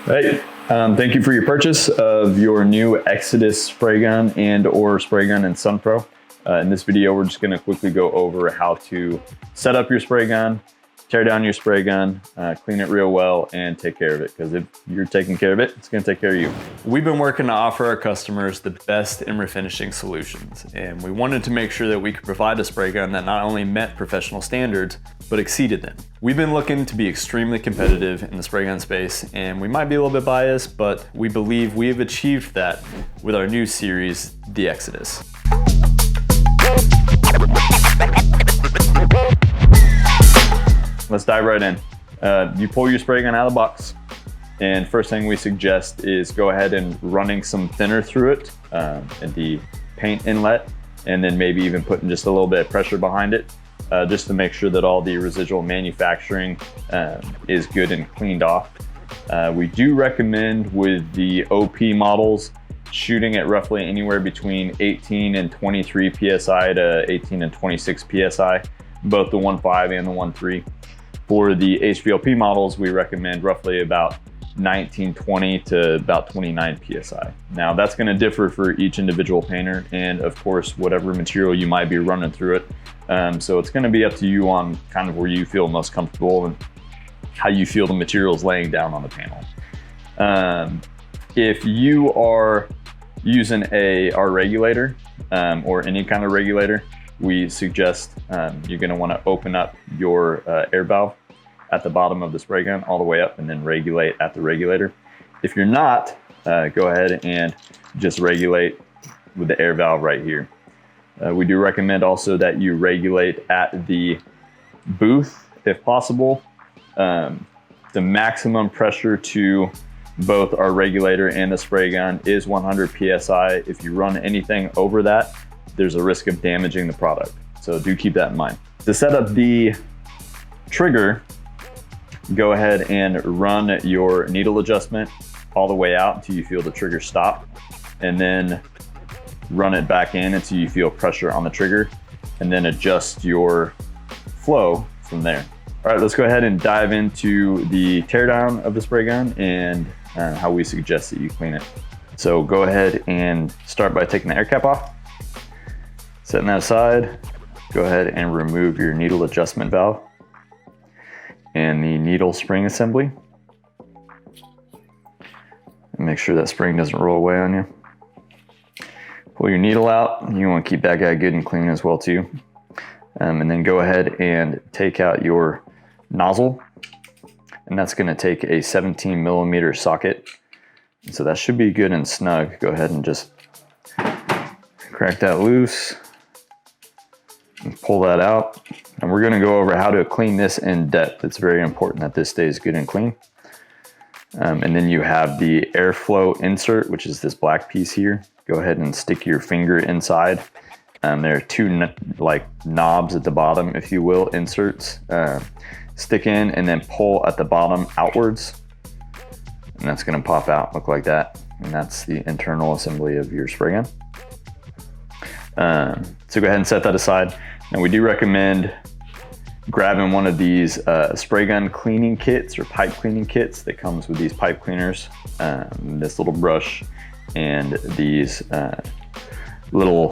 Hey, thank you for your purchase of your new Exodus spray gun and/or spray gun in SunPro. In this video, we're just going to quickly go over how to set up your spray gun, tear down your spray gun, clean it real well, and take care of it. Because if you're taking care of it, it's going to take care of you. We've been working to offer our customers the best in refinishing solutions, and we wanted to make sure that we could provide a spray gun that not only met professional standards, but exceeded them. We've been looking to be extremely competitive in the spray gun space, and we might be a little bit biased, but we believe we have achieved that with our new series, the Exodus. Let's dive right in. You pull your spray gun out of the box, and first thing we suggest is go ahead and running some thinner through it at the paint inlet, and then maybe even putting just a little bit of pressure behind it, just to make sure that all the residual manufacturing is good and cleaned off. We do recommend with the OP models shooting at roughly anywhere between 18 and 23 PSI to 18 and 26 PSI, both the 1.5 and the 1.3. For the HVLP models, we recommend roughly about 19-20 to about 29 PSI. Now that's going to differ for each individual painter and of course whatever material you might be running through it. So it's going to be up to you on kind of where you feel most comfortable and how you feel the materials laying down on the panel. If you are using our regulator or any kind of regulator, we suggest you're going to want to open up your air valve at the bottom of the spray gun all the way up and then regulate at the regulator. If you're not, go ahead and just regulate with the air valve right here. We do recommend also that you regulate at the booth if possible. The maximum pressure to both our regulator and the spray gun is 100 PSI. If you run anything over that, there's a risk of damaging the product. So do keep that in mind. To set up the trigger, go ahead and run your needle adjustment all the way out until you feel the trigger stop, and then run it back in until you feel pressure on the trigger, and then adjust your flow from there. All right, let's go ahead and dive into the teardown of the spray gun and how we suggest that you clean it. So go ahead and start by taking the air cap off. Setting that aside, go ahead and remove your needle adjustment valve and the needle spring assembly. And make sure that spring doesn't roll away on you. Pull your needle out. You want to keep that guy good and clean as well too. And then go ahead and take out your nozzle. And that's going to take a 17 millimeter socket. So that should be good and snug. Go ahead and just crack that loose. And pull that out, and we're going to go over how to clean this in depth. It's very important that this stays good and clean. And then you have the airflow insert, which is this black piece here. Go ahead and stick your finger inside. There are two like knobs at the bottom, if you will, inserts. Stick in and then pull at the bottom outwards, and that's going to pop out, look like that. And that's the internal assembly of your spray gun. So go ahead and set that aside. Now we do recommend grabbing one of these spray gun cleaning kits or pipe cleaning kits that comes with these pipe cleaners, this little brush, and these little,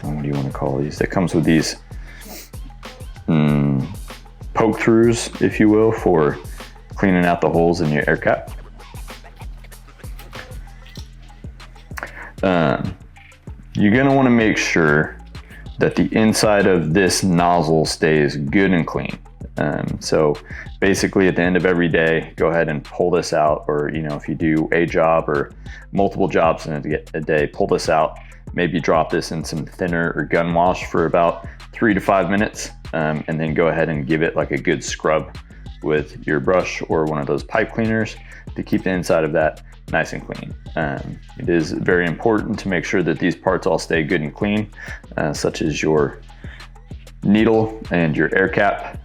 what do you want to call these? That comes with these poke throughs, if you will, for cleaning out the holes in your air cap. You're going to want to make sure that the inside of this nozzle stays good and clean. So basically at the end of every day, go ahead and pull this out, or if you do a job or multiple jobs in a day, pull this out, maybe drop this in some thinner or gun wash for about 3 to 5 minutes, and then go ahead and give it like a good scrub with your brush or one of those pipe cleaners to keep the inside of that nice and clean. It is very important to make sure that these parts all stay good and clean, such as your needle and your air cap.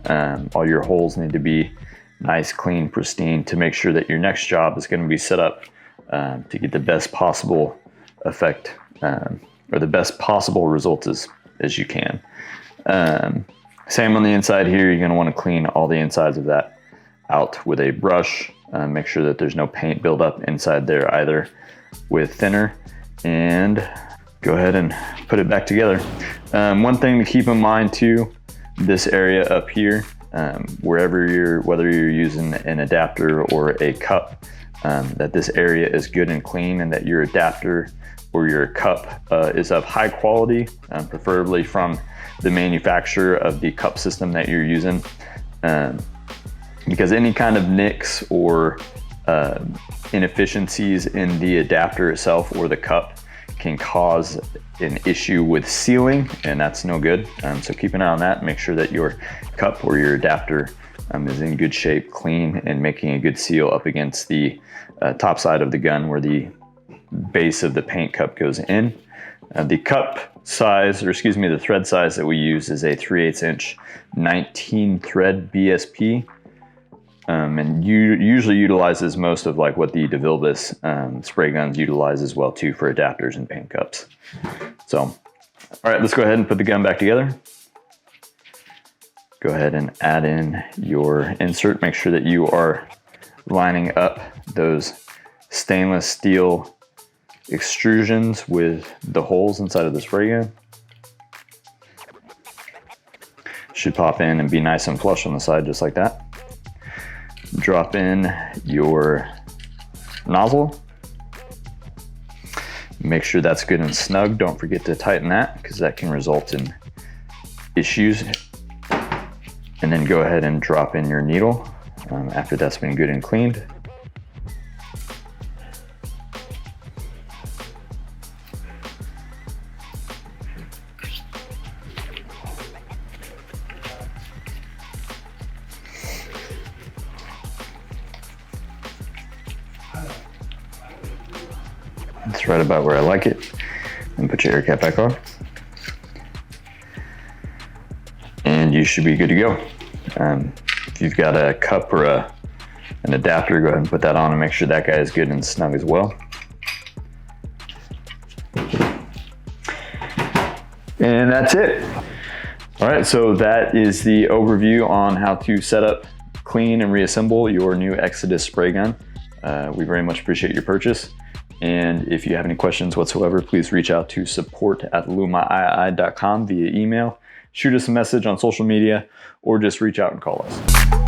All your holes need to be nice, clean, pristine to make sure that your next job is going to be set up to get the best possible effect or the best possible results as you can. Same on the inside here. You're going to want to clean all the insides of that out with a brush Make sure that there's no paint buildup inside there either with thinner, and go ahead and put it back together. One thing to keep in mind too, this area up here, whether you're using an adapter or a cup, that this area is good and clean, and that your adapter or your cup is of high quality, preferably from the manufacturer of the cup system that you're using. Because any kind of nicks or inefficiencies in the adapter itself or the cup can cause an issue with sealing, and that's no good. So keep an eye on that. Make sure that your cup or your adapter is in good shape, clean, and making a good seal up against the top side of the gun where the base of the paint cup goes in. The cup size, or excuse me, the thread size that we use is a 3/8 inch 19 thread BSP. And usually utilizes most of like what the DeVilbiss spray guns utilize as well too for adapters and paint cups. So, all right, let's go ahead and put the gun back together. Go ahead and add in your insert. Make sure that you are lining up those stainless steel extrusions with the holes inside of the spray gun. Should pop in and be nice and flush on the side just like that. Drop in your nozzle. Make sure that's good and snug. Don't forget to tighten that because that can result in issues. And then go ahead and drop in your needle after that's been good and cleaned. That's right about where I like it. And put your air cap back on. And you should be good to go. If you've got a cup or an adapter, go ahead and put that on and make sure that guy is good and snug as well. And that's it. All right, so that is the overview on how to set up, clean, and reassemble your new Exodus spray gun. We very much appreciate your purchase. And if you have any questions whatsoever, please reach out to support@lumaiii.com via email, shoot us a message on social media, or just reach out and call us.